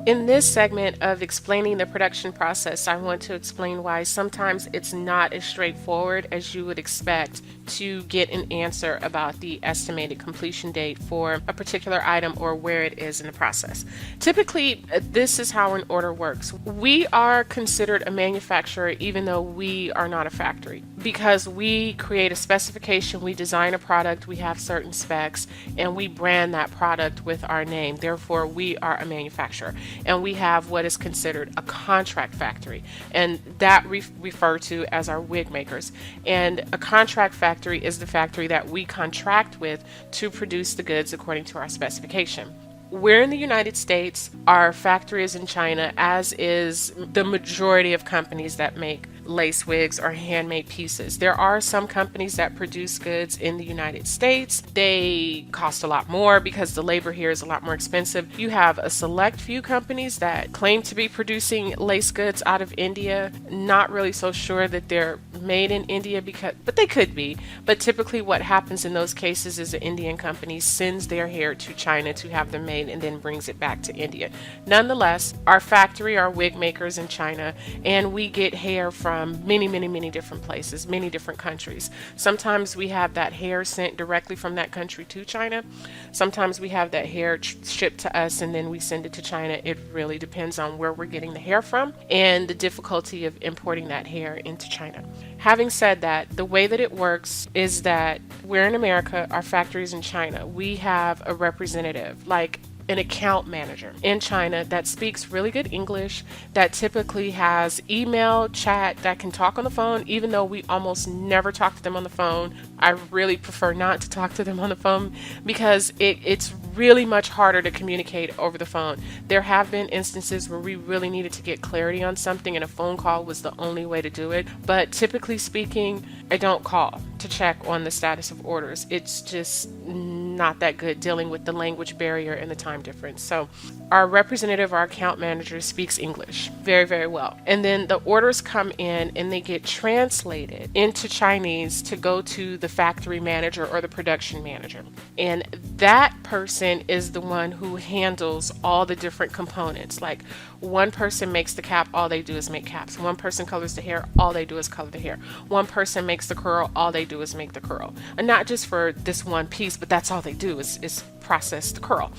In this segment of explaining the production process, I want to explain why sometimes it's not as straightforward as you would expect to get an answer about the estimated completion date for a particular item or where it is in the process. Typically, this is how an order works. We are considered a manufacturer even though we are not a factory, because we create a specification, we design a product, we have certain specs, and we brand that product with our name. Therefore, we are a manufacturer. And we have what is considered a contract factory, and that we refer to as our wig makers. And a contract factory is the factory that we contract with to produce the goods according to our specification. We're in the United States, our factory is in China, as is the majority of companies that make lace wigs or handmade pieces. There are some companies that produce goods in the United States. They cost a lot more because the labor here is a lot more expensive. You have a select few companies that claim to be producing lace goods out of India. Not really so sure that they're made in India, but they could be. But typically what happens in those cases is the Indian company sends their hair to China to have them made and then brings it back to India. Nonetheless, our factory, our wig makers in China, and we get hair from many different places, many different countries. Sometimes we have that hair sent directly from that country to China. Sometimes we have that hair shipped to us and then we send it to China. It really depends on where we're getting the hair from and the difficulty of importing that hair into China. Having said that, the way that it works is that we're in America, our factory is in China. We have a representative, like an account manager in China that speaks really good English, that typically has email, chat, that can talk on the phone, even though we almost never talk to them on the phone. I really prefer not to talk to them on the phone because it's really much harder to communicate over the phone. There have been instances where we really needed to get clarity on something and a phone call was the only way to do it. But typically speaking, I don't call to check on the status of orders. It's just not that good dealing with the language barrier and the time difference. So our representative, our account manager, speaks English very well. And then the orders come in and they get translated into Chinese to go to the factory manager or the production manager. And that person is the one who handles all the different components. Like one person makes the cap, all they do is make caps. One person colors the hair, all they do is color the hair. One person makes the curl, all they do is make the curl. And not just for this one piece, but that's all they do is process the curl.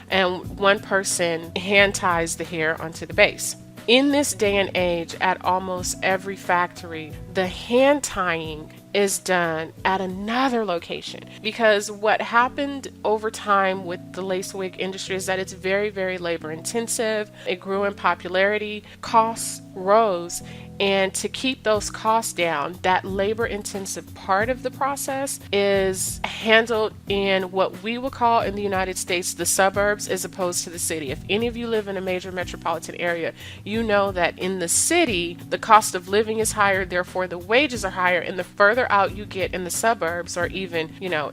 And one person hand ties the hair onto the base. In this day and age, at almost every factory, the hand tying is done at another location, because what happened over time with the lace wig industry is that it's very labor intensive. It grew in popularity, costs rose, and to keep those costs down, that labor intensive part of the process is handled in what we would call in the United States the suburbs as opposed to the city. If any of you live in a major metropolitan area, you know that in the city the cost of living is higher, therefore the wages are higher, and the further out you get in the suburbs, or even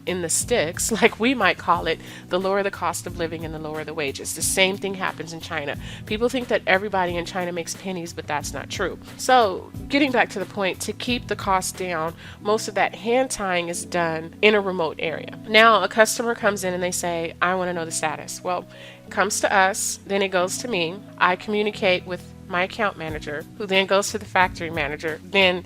in the sticks like we might call it, the lower the cost of living and the lower the wages. The same thing happens in China. People think that everybody in China makes pennies, but that's not true. So getting back to the point, to keep the cost down, most of that hand tying is done in a remote area. Now a customer comes in and they say, I want to know the status. Well, it comes to us, then it goes to me. I communicate with my account manager, who then goes to the factory manager. Then,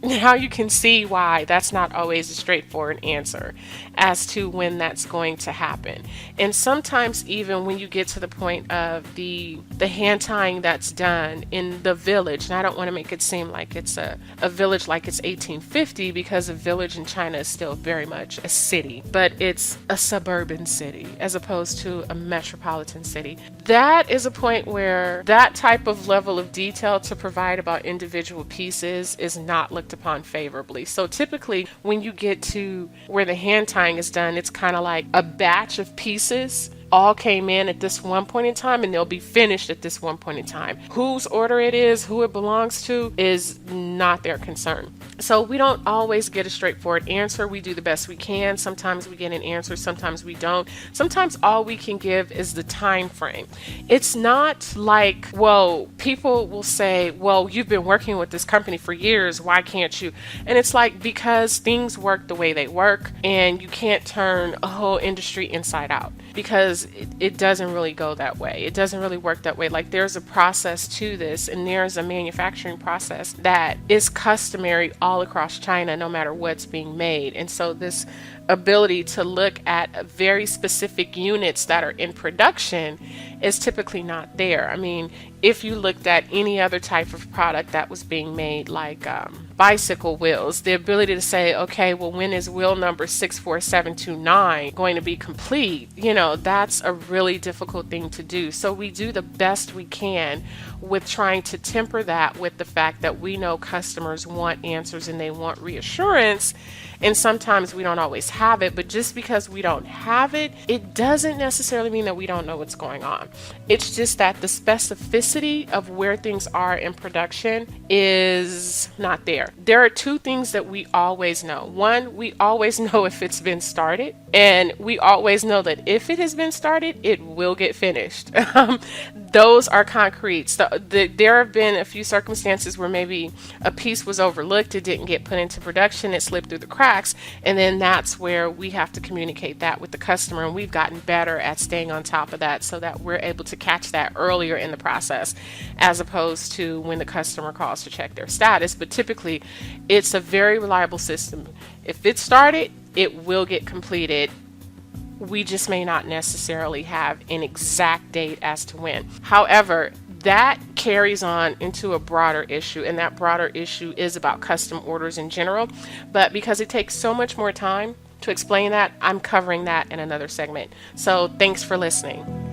now you can see why that's not always a straightforward answer as to when that's going to happen. And sometimes even when you get to the point of the hand tying that's done in the village, and I don't want to make it seem like it's a village like it's 1850, because a village in China is still very much a city, but it's a suburban city as opposed to a metropolitan city. That is a point where that type of level of detail to provide about individual pieces is not looked upon favorably. So typically when you get to where the hand tying is done, it's kind of like a batch of pieces all came in at this one point in time and they'll be finished at this one point in time. Whose order it is, who it belongs to, is not their concern. So we don't always get a straightforward answer. We do the best we can. Sometimes we get an answer, sometimes we don't. Sometimes all we can give is the time frame. It's not like, well, people will say, well, you've been working with this company for years, why can't you? And it's like, because things work the way they work and you can't turn a whole industry inside out. because it doesn't really go that way. It doesn't really work that way. Like, there's a process to this, and there's a manufacturing process that is customary all across China, no matter what's being made. And so this ability to look at very specific units that are in production is typically not there. I mean, if you looked at any other type of product that was being made, like bicycle wheels, the ability to say, okay, well, when is wheel number 64729 going to be complete? You know, that's a really difficult thing to do. So we do the best we can with trying to temper that with the fact that we know customers want answers and they want reassurance. And sometimes we don't always have it, but just because we don't have it, it doesn't necessarily mean that we don't know what's going on. It's just that the specificity of where things are in production is not there. There are two things that we always know. One, we always know if it's been started, and we always know that if it has been started, it will get finished. Those are concrete. So there have been a few circumstances where maybe a piece was overlooked, it didn't get put into production, it slipped through the cracks, and then that's where we have to communicate that with the customer, and we've gotten better at staying on top of that so that we're able to catch that earlier in the process, as opposed to when the customer calls to check their status. But typically, it's a very reliable system. If it started, it will get completed. We just may not necessarily have an exact date as to when. However, that carries on into a broader issue, and that broader issue is about custom orders in general. But because it takes so much more time to explain that, I'm covering that in another segment. So thanks for listening.